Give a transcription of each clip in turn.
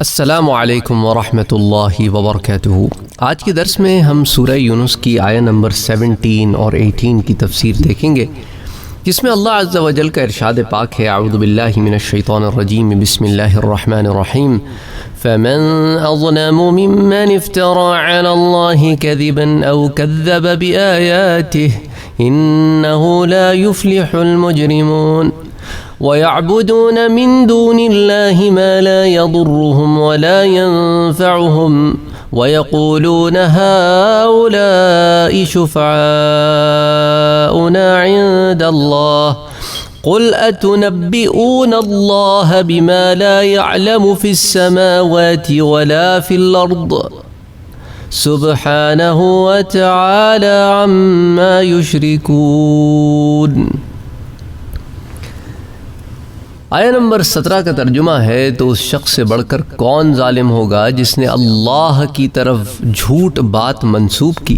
السلام علیکم ورحمۃ اللہ وبرکاتہ۔ آج کے درس میں ہم سورہ یونس کی آیہ نمبر 17 اور 18 کی تفسیر دیکھیں گے، جس میں اللہ عز و جل کا ارشاد پاک ہے: اعوذ باللہ من الشیطان الرجیم، بسم اللہ الرحمن الرحیم۔ فمن اظلم ممن افترى على الله كذبا او كذب بآياته انه لا يفلح المجرمون ويعبدون من دون الله ما لا يضرهم ولا ينفعهم ويقولون هؤلاء شفعاؤنا عند الله قل أتنبئون الله بما لا يعلم في السماوات ولا في الأرض سبحانه وتعالى عما يشركون۔ آیہ نمبر 17 کا ترجمہ ہے: تو اس شخص سے بڑھ کر کون ظالم ہوگا جس نے اللہ کی طرف جھوٹ بات منسوب کی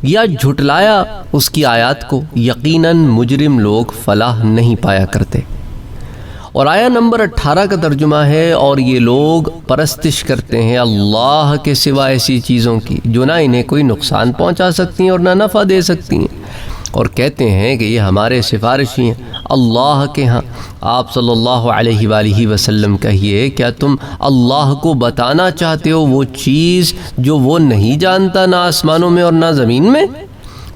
یا جھٹلایا اس کی آیات کو، یقیناً مجرم لوگ فلاح نہیں پایا کرتے۔ اور آیہ نمبر 18 کا ترجمہ ہے: اور یہ لوگ پرستش کرتے ہیں اللہ کے سوا ایسی چیزوں کی جو نہ انہیں کوئی نقصان پہنچا سکتی ہیں اور نہ نفع دے سکتی ہیں، اور کہتے ہیں کہ یہ ہمارے سفارشی ہیں اللہ کے ہاں۔ آپ صلی اللہ علیہ وآلہ وسلم کہیے، کیا تم اللہ کو بتانا چاہتے ہو وہ چیز جو وہ نہیں جانتا، نہ آسمانوں میں اور نہ زمین میں؟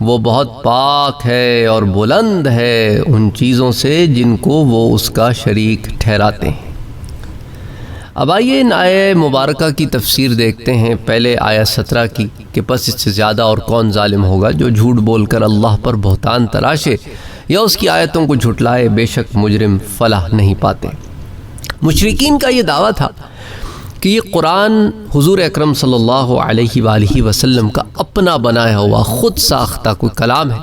وہ بہت پاک ہے اور بلند ہے ان چیزوں سے جن کو وہ اس کا شریک ٹھہراتے ہیں۔ اب آئیے ان آیہ مبارکہ کی تفسیر دیکھتے ہیں۔ پہلے آیہ 17 کی کہ پس اس سے زیادہ اور کون ظالم ہوگا جو جھوٹ بول کر اللہ پر بہتان تراشے یا اس کی آیتوں کو جھٹلائے، بے شک مجرم فلاح نہیں پاتے۔ مشرکین کا یہ دعویٰ تھا کہ یہ قرآن حضور اکرم صلی اللہ علیہ وآلہ وسلم کا اپنا بنایا ہوا خود ساختہ کوئی کلام ہے،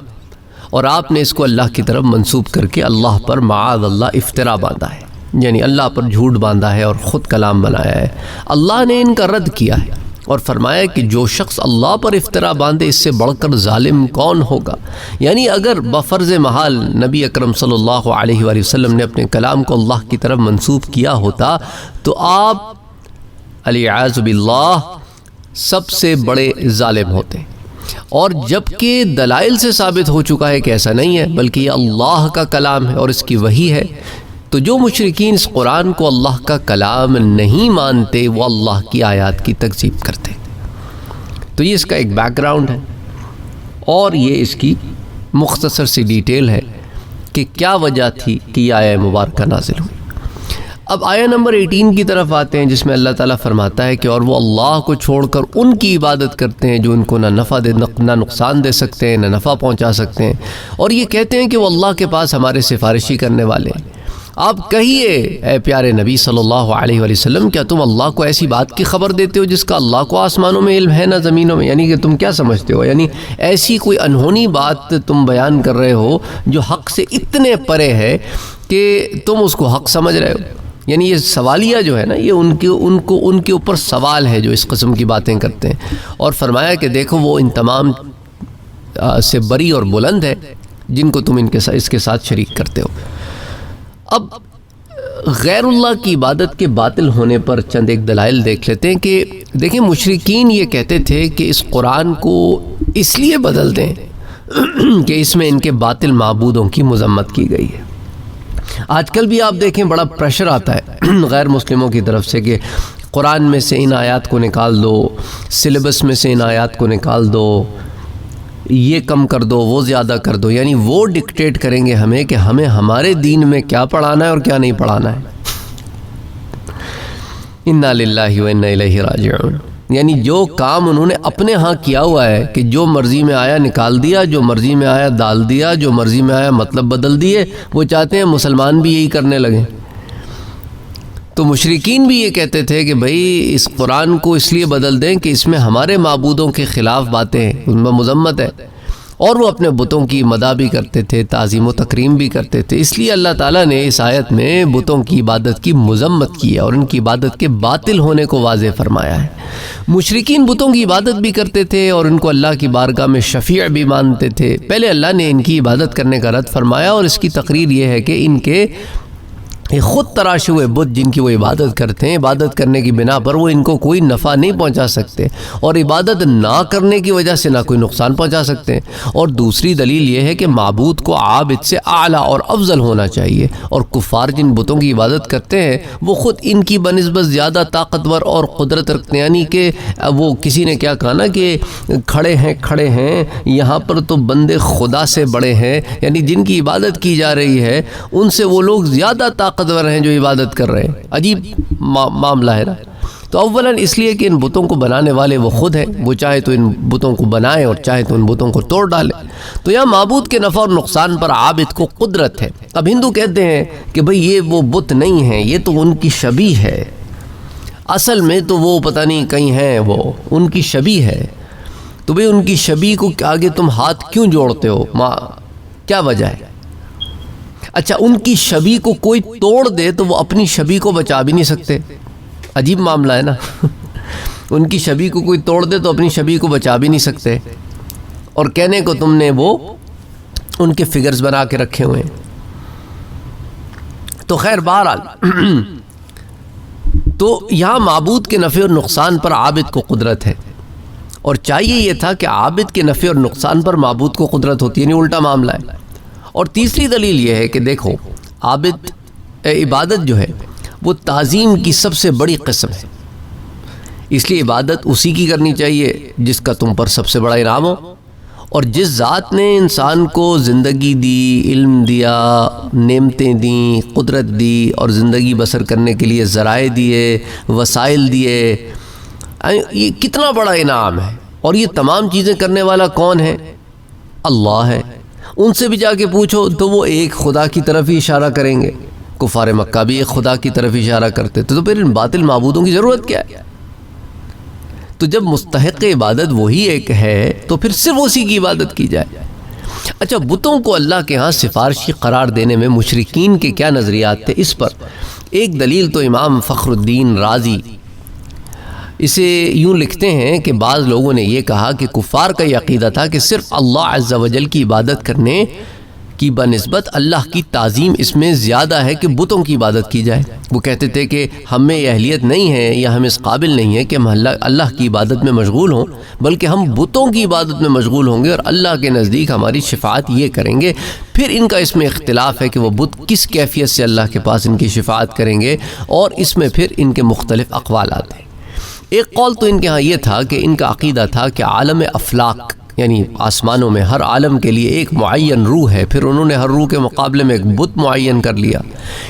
اور آپ نے اس کو اللہ کی طرف منسوب کر کے اللہ پر معاذ اللہ افطرا باندھا ہے، یعنی اللہ پر جھوٹ باندھا ہے اور خود کلام بنایا ہے۔ اللہ نے ان کا رد کیا ہے اور فرمایا کہ جو شخص اللہ پر افطرا باندھے اس سے بڑھ کر ظالم کون ہوگا؟ یعنی اگر بفرض محال نبی اکرم صلی اللہ علیہ وآلہ وسلم نے اپنے کلام کو اللہ کی طرف منسوب کیا ہوتا تو آپ علیہ باللہ سب سے بڑے ظالم ہوتے، اور جبکہ دلائل سے ثابت ہو چکا ہے کہ ایسا نہیں ہے، بلکہ یہ اللہ کا کلام ہے اور اس کی وحی ہے۔ تو جو مشرکین اس قرآن کو اللہ کا کلام نہیں مانتے وہ اللہ کی آیات کی تکذیب کرتے۔ تو یہ اس کا ایک بیک گراؤنڈ ہے، اور یہ اس کی مختصر سی ڈیٹیل ہے کہ کیا وجہ تھی کہ یہ آیہ مبارکہ نازل ہوئی۔ اب آیہ نمبر 18 کی طرف آتے ہیں، جس میں اللہ تعالیٰ فرماتا ہے کہ اور وہ اللہ کو چھوڑ کر ان کی عبادت کرتے ہیں جو ان کو نہ نقصان دے سکتے ہیں نہ نفع پہنچا سکتے ہیں، اور یہ کہتے ہیں کہ وہ اللہ کے پاس ہمارے سفارشی کرنے والے ہیں۔ آپ کہیے اے پیارے نبی صلی اللہ علیہ وآلہ وسلم، کیا تم اللہ کو ایسی بات کی خبر دیتے ہو جس کا اللہ کو آسمانوں میں علم ہے نہ زمینوں میں؟ یعنی کہ تم کیا سمجھتے ہو؟ یعنی ایسی کوئی انہونی بات تم بیان کر رہے ہو جو حق سے اتنے پرے ہے کہ تم اس کو حق سمجھ رہے ہو۔ یعنی یہ سوالیہ جو ہے نا، یہ ان کے اوپر سوال ہے جو اس قسم کی باتیں کرتے ہیں، اور فرمایا کہ دیکھو وہ ان تمام سے بری اور بلند ہے جن کو تم اس کے ساتھ شریک کرتے ہو۔ اب غیر اللہ کی عبادت کے باطل ہونے پر چند ایک دلائل دیکھ لیتے ہیں کہ دیکھیں، مشرکین یہ کہتے تھے کہ اس قرآن کو اس لیے بدل دیں کہ اس میں ان کے باطل معبودوں کی مذمت کی گئی ہے۔ آج کل بھی آپ دیکھیں بڑا پریشر آتا ہے غیر مسلموں کی طرف سے کہ قرآن میں سے ان آیات کو نکال دو، سلیبس میں سے ان آیات کو نکال دو، یہ کم کر دو، وہ زیادہ کر دو، یعنی وہ ڈکٹیٹ کریں گے ہمیں کہ ہمیں ہمارے دین میں کیا پڑھانا ہے اور کیا نہیں پڑھانا ہے۔ انا للہ و انا الیہ راجعون۔ یعنی جو کام انہوں نے اپنے ہاں کیا ہوا ہے کہ جو مرضی میں آیا نکال دیا، جو مرضی میں آیا ڈال دیا، جو مرضی میں آیا مطلب بدل دیے، وہ چاہتے ہیں مسلمان بھی یہی کرنے لگیں۔ تو مشرکین بھی یہ کہتے تھے کہ بھئی اس قرآن کو اس لیے بدل دیں کہ اس میں ہمارے معبودوں کے خلاف باتیں ہیں، ان میں مذمت ہے، اور وہ اپنے بتوں کی مداح بھی کرتے تھے، تعظیم و تکریم بھی کرتے تھے۔ اس لیے اللہ تعالیٰ نے اس آیت میں بتوں کی عبادت کی مذمت کی ہے اور ان کی عبادت کے باطل ہونے کو واضح فرمایا ہے۔ مشرکین بتوں کی عبادت بھی کرتے تھے اور ان کو اللہ کی بارگاہ میں شفیع بھی مانتے تھے۔ پہلے اللہ نے ان کی عبادت کرنے کا رد فرمایا، اور اس کی تقریر یہ ہے کہ ان کے یہ خود تراشے ہوئے بت جن کی وہ عبادت کرتے ہیں، عبادت کرنے کی بنا پر وہ ان کو کوئی نفع نہیں پہنچا سکتے، اور عبادت نہ کرنے کی وجہ سے نہ کوئی نقصان پہنچا سکتے ہیں۔ اور دوسری دلیل یہ ہے کہ معبود کو عابد سے اعلیٰ اور افضل ہونا چاہیے، اور کفار جن بتوں کی عبادت کرتے ہیں وہ خود ان کی بنسبت زیادہ طاقتور اور قدرت رکھتے ہیں۔ یعنی کہ وہ کسی نے کیا کہا نا کہ کھڑے ہیں یہاں پر تو بندے خدا سے بڑے ہیں، یعنی جن کی عبادت کی جا رہی ہے ان سے وہ لوگ زیادہ طاقتور ہیں جو عبادت کر رہے ہیں۔ عجیب معاملہ ہے نا۔ تو اولاً اس لیے کہ ان بتوں کو بنانے والے وہ خود ہیں، وہ چاہے تو ان بتوں کو بنائیں اور چاہے تو ان بتوں کو توڑ ڈالیں۔ تو یہاں معبود کے نفع اور نقصان پر عابد کو قدرت ہے۔ اب ہندو کہتے ہیں کہ بھئی یہ وہ بت نہیں ہیں، یہ تو ان کی شبیہ ہے، اصل میں تو وہ پتہ نہیں کہیں ہیں، وہ ان کی شبیہ ہے۔ تو بھئی ان کی شبیہ کو آگے تم ہاتھ کیوں جوڑتے ہو؟ کیا وجہ ہے؟ اچھا، ان کی شبیہ کو کوئی توڑ دے تو وہ اپنی شبیہ کو بچا بھی نہیں سکتے۔ عجیب معاملہ ہے نا۔ ان کی شبیہ کو کوئی توڑ دے تو اپنی شبیہ کو بچا بھی نہیں سکتے، اور کہنے کو تم نے وہ ان کے فگرز بنا کے رکھے ہوئے ہیں۔ تو خیر بہرحال تو یہاں معبود کے نفع اور نقصان پر عابد کو قدرت ہے، اور چاہیے یہ تھا کہ عابد کے نفع اور نقصان پر معبود کو قدرت ہوتی ہے، یعنی الٹا معاملہ ہے۔ اور تیسری دلیل یہ ہے کہ دیکھو، عابد عبادت جو ہے وہ تعظیم کی سب سے بڑی قسم ہے، اس لیے عبادت اسی کی کرنی چاہیے جس کا تم پر سب سے بڑا انعام ہو، اور جس ذات نے انسان کو زندگی دی، علم دیا، نعمتیں دیں، قدرت دی، اور زندگی بسر کرنے کے لیے ذرائع دیے، وسائل دیے، یہ کتنا بڑا انعام ہے۔ اور یہ تمام چیزیں کرنے والا کون ہے؟ اللہ ہے۔ ان سے بھی جا کے پوچھو تو وہ ایک خدا کی طرف ہی اشارہ کریں گے۔ کفار مکہ بھی ایک خدا کی طرف اشارہ کرتے تو پھر ان باطل معبودوں کی ضرورت کیا ہے؟ تو جب مستحق عبادت وہی ایک ہے تو پھر صرف اسی کی عبادت کی جائے۔ اچھا، بتوں کو اللہ کے ہاں سفارشی قرار دینے میں مشرکین کے کیا نظریات تھے؟ اس پر ایک دلیل تو امام فخر الدین رازی اسے یوں لکھتے ہیں کہ بعض لوگوں نے یہ کہا کہ کفار کا یہ عقیدہ تھا کہ صرف اللہ عز و جل کی عبادت کرنے کی بنسبت اللہ کی تعظیم اس میں زیادہ ہے کہ بتوں کی عبادت کی جائے۔ وہ کہتے تھے کہ ہمیں یہ اہلیت نہیں ہے یا ہم اس قابل نہیں ہے کہ ہم اللہ کی عبادت میں مشغول ہوں، بلکہ ہم بتوں کی عبادت میں مشغول ہوں گے اور اللہ کے نزدیک ہماری شفاعت یہ کریں گے۔ پھر ان کا اس میں اختلاف ہے کہ وہ بت کس کیفیت سے اللہ کے پاس ان کی شفاعت کریں گے، اور اس میں پھر ان کے مختلف اقوالات ہیں۔ ایک قول تو ان کے ہاں یہ تھا کہ ان کا عقیدہ تھا کہ عالم افلاق یعنی آسمانوں میں ہر عالم کے لیے ایک معین روح ہے، پھر انہوں نے ہر روح کے مقابلے میں ایک بت معین کر لیا۔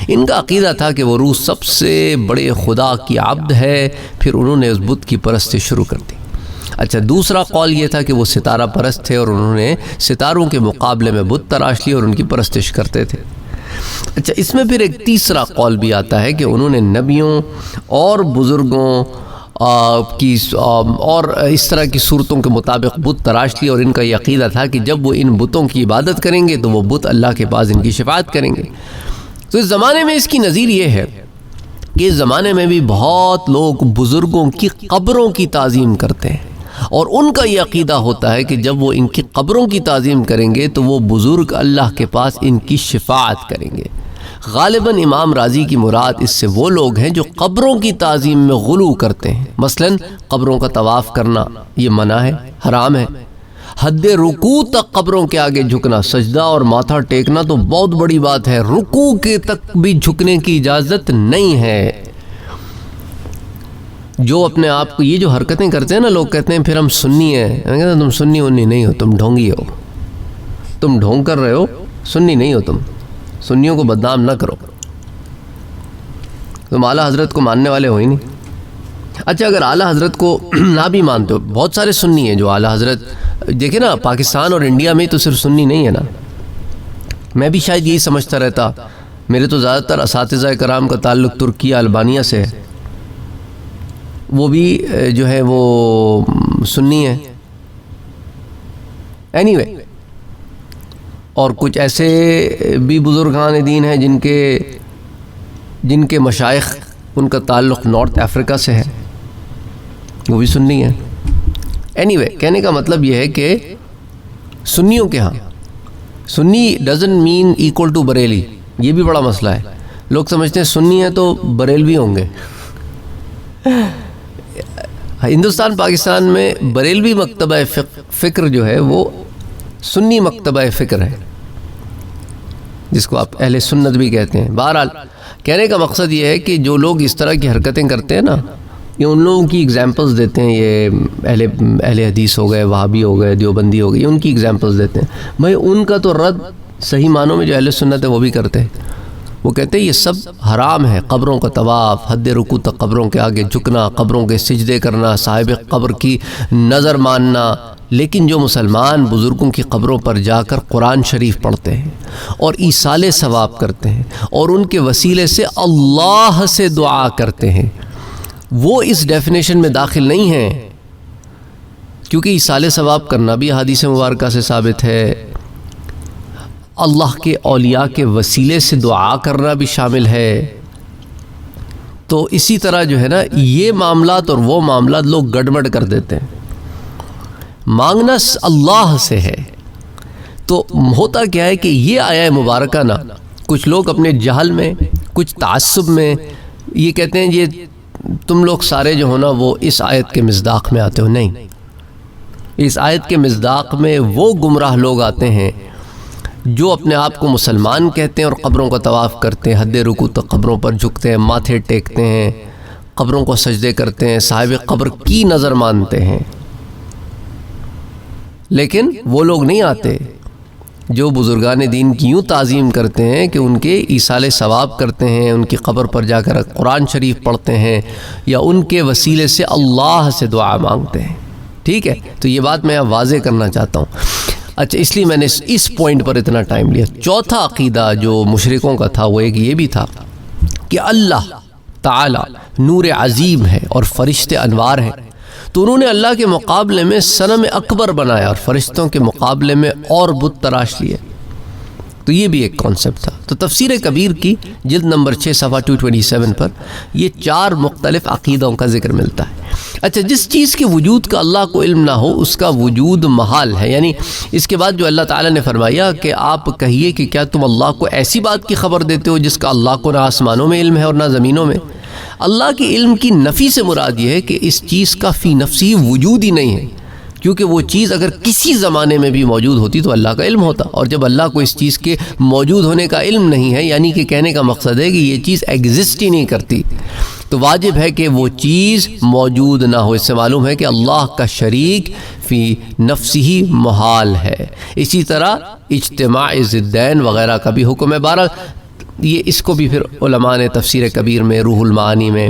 ان کا عقیدہ تھا کہ وہ روح سب سے بڑے خدا کی عبد ہے، پھر انہوں نے اس بت کی پرستش شروع کر دی۔ اچھا، دوسرا قول یہ تھا کہ وہ ستارہ پرست تھے اور انہوں نے ستاروں کے مقابلے میں بت تراش لیے اور ان کی پرستش کرتے تھے۔ اچھا، اس میں پھر ایک تیسرا قول بھی آتا ہے کہ انہوں نے نبیوں اور بزرگوں کی اور اس طرح کی صورتوں کے مطابق بت تراش لی، اور ان کا یہ عقیدہ تھا کہ جب وہ ان بتوں کی عبادت کریں گے تو وہ بت اللہ کے پاس ان کی شفاعت کریں گے۔ تو اس زمانے میں اس کی نظیر یہ ہے کہ اس زمانے میں بھی بہت لوگ بزرگوں کی قبروں کی تعظیم کرتے ہیں، اور ان کا یہ عقیدہ ہوتا ہے کہ جب وہ ان کی قبروں کی تعظیم کریں گے تو وہ بزرگ اللہ کے پاس ان کی شفاعت کریں گے۔ غالباً امام رازی کی مراد اس سے وہ لوگ ہیں جو قبروں کی تعظیم میں غلو کرتے ہیں، مثلاً قبروں کا طواف کرنا یہ منع ہے، حرام ہے۔ حد رکوع تک قبروں کے آگے جھکنا، سجدہ اور ماتھا ٹیکنا تو بہت بڑی بات ہے، رکوع کے تک بھی جھکنے کی اجازت نہیں ہے۔ جو اپنے آپ کو یہ جو حرکتیں کرتے ہیں نا، لوگ کہتے ہیں پھر ہم سنی ہیں، میں کہتا ہوں تم سنی ونی نہیں ہو، تم ڈھونگی ہو، تم ڈھونگ کر رہے ہو، سنی نہیں ہو، تم سنیوں کو بدنام نہ کرو، تم اعلیٰ حضرت کو ماننے والے ہو ہی نہیں۔ اچھا، اگر اعلیٰ حضرت کو نہ بھی مانتے ہو، بہت سارے سنی ہیں جو اعلیٰ حضرت، دیکھیں نا پاکستان اور انڈیا میں تو صرف سنی نہیں ہے نا، میں بھی شاید یہی سمجھتا رہتا، میرے تو زیادہ تر اساتذہ کرام کا تعلق ترکیہ البانیہ سے ہے، وہ بھی جو ہے وہ سنی ہے۔ اینی وے، اور کچھ ایسے بھی بزرگان دین ہیں جن کے مشائخ ان کا تعلق نارتھ افریقہ سے ہے، وہ بھی سنی ہیں۔ اینی وے، کہنے کا مطلب یہ ہے کہ سنیوں کے ہاں Sunni doesn't mean equal to Bareilly, یہ بھی بڑا مسئلہ ہے۔ لوگ سمجھتے ہیں سنی ہیں تو بریلوی ہوں گے. ہندوستان پاکستان میں بریلوی مکتبہ فکر جو ہے وہ سنی مکتبہ فکر ہے، جس کو آپ اہل سنت بھی کہتے ہیں. بہرحال کہنے کا مقصد یہ ہے کہ جو لوگ اس طرح کی حرکتیں کرتے ہیں نا، یہ ان لوگوں کی اگزامپلز دیتے ہیں. یہ اہل حدیث ہو گئے، وہابی ہو گئے، دیوبندی ہو گئی، ان کی اگزامپلز دیتے ہیں. بھائی ان کا تو رد صحیح معنوں میں جو اہل سنت ہے وہ بھی کرتے ہیں. وہ کہتے ہیں یہ سب حرام ہے، قبروں کا طواف، حد رکوع تک قبروں کے آگے جھکنا، قبروں کے سجدے کرنا، صاحب قبر کی نظر ماننا. لیکن جو مسلمان بزرگوں کی قبروں پر جا کر قرآن شریف پڑھتے ہیں اور ایصال ثواب کرتے ہیں اور ان کے وسیلے سے اللہ سے دعا کرتے ہیں، وہ اس ڈیفینیشن میں داخل نہیں ہیں. کیونکہ ایصال ثواب کرنا بھی حدیث مبارکہ سے ثابت ہے، اللہ کے اولیاء کے وسیلے سے دعا کرنا بھی شامل ہے. تو اسی طرح جو ہے نا یہ معاملات اور وہ معاملات لوگ گڑبڑ کر دیتے ہیں. مانگنا اللہ سے ہے. تو ہوتا کیا ہے کہ یہ آیہ مبارکہ نا کچھ لوگ اپنے جہل میں، کچھ تعصب میں یہ کہتے ہیں یہ تم لوگ سارے جو ہو نا وہ اس آیت کے مصداق میں آتے ہو. نہیں، اس آیت کے مصداق میں وہ گمراہ لوگ آتے ہیں جو اپنے آپ کو مسلمان کہتے ہیں اور قبروں کا طواف کرتے ہیں، حد رکوع تک قبروں پر جھکتے ہیں، ماتھے ٹیکتے ہیں، قبروں کو سجدے کرتے ہیں، صاحب قبر کی نظر مانتے ہیں. لیکن وہ لوگ نہیں آتے جو بزرگان دین کی یوں تعظیم کرتے ہیں کہ ان کے ایصال ثواب کرتے ہیں، ان کی قبر پر جا کر قرآن شریف پڑھتے ہیں یا ان کے وسیلے سے اللہ سے دعا مانگتے ہیں. ٹھیک ہے، تو یہ بات میں واضح کرنا چاہتا ہوں. اچھا، اس لیے میں نے اس پوائنٹ پر اتنا ٹائم لیا. چوتھا عقیدہ جو مشرکوں کا تھا وہ ایک یہ بھی تھا کہ اللہ تعالی نور عظیم ہے اور فرشتے انوار ہیں. تو انہوں نے اللہ کے مقابلے میں صنم اکبر بنایا اور فرشتوں کے مقابلے میں اور بت تراش لیے. تو یہ بھی ایک کانسیپٹ تھا. تو تفسیر کبیر کی جلد نمبر 6 صفحہ 227 پر یہ 4 مختلف عقیدوں کا ذکر ملتا ہے. اچھا، جس چیز کے وجود کا اللہ کو علم نہ ہو اس کا وجود محال ہے. یعنی اس کے بعد جو اللہ تعالیٰ نے فرمایا کہ آپ کہیے کہ کیا تم اللہ کو ایسی بات کی خبر دیتے ہو جس کا اللہ کو نہ آسمانوں میں علم ہے اور نہ زمینوں میں. اللہ کے علم کی نفی سے مراد یہ ہے کہ اس چیز کا فی نفسی وجود ہی نہیں ہے، کیونکہ وہ چیز اگر کسی زمانے میں بھی موجود ہوتی تو اللہ کا علم ہوتا. اور جب اللہ کو اس چیز کے موجود ہونے کا علم نہیں ہے، یعنی کہ کہنے کا مقصد ہے کہ یہ چیز ایگزسٹ ہی نہیں کرتی، تو واجب ہے کہ وہ چیز موجود نہ ہو. اس سے معلوم ہے کہ اللہ کا شریک فی نفسی ہی محال ہے. اسی طرح اجتماع ضدین وغیرہ کا بھی حکم ہے. بہرحال یہ اس کو بھی پھر علماء نے تفسیر کبیر میں، روح المعانی میں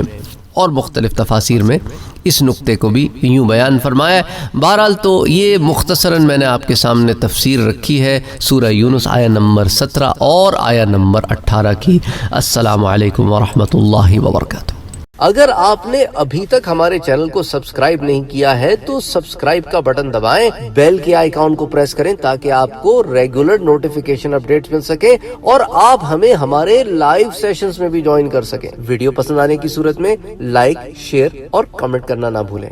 اور مختلف تفاسیر میں اس نقطے کو بھی یوں بیان فرمایا ہے. بہرحال تو یہ مختصراً میں نے آپ کے سامنے تفسیر رکھی ہے سورہ یونس آیہ نمبر 17 اور آیہ نمبر 18 کی. السلام علیکم ورحمۃ اللہ وبرکاتہ. اگر آپ نے ابھی تک ہمارے چینل کو سبسکرائب نہیں کیا ہے تو سبسکرائب کا بٹن دبائیں، بیل کے آئیکن کو پریس کریں تاکہ آپ کو ریگولر نوٹیفیکیشن اپڈیٹس مل سکے اور آپ ہمیں ہمارے لائیو سیشنز میں بھی جوائن کر سکیں. ویڈیو پسند آنے کی صورت میں لائک، شیئر اور کمنٹ کرنا نہ بھولیں.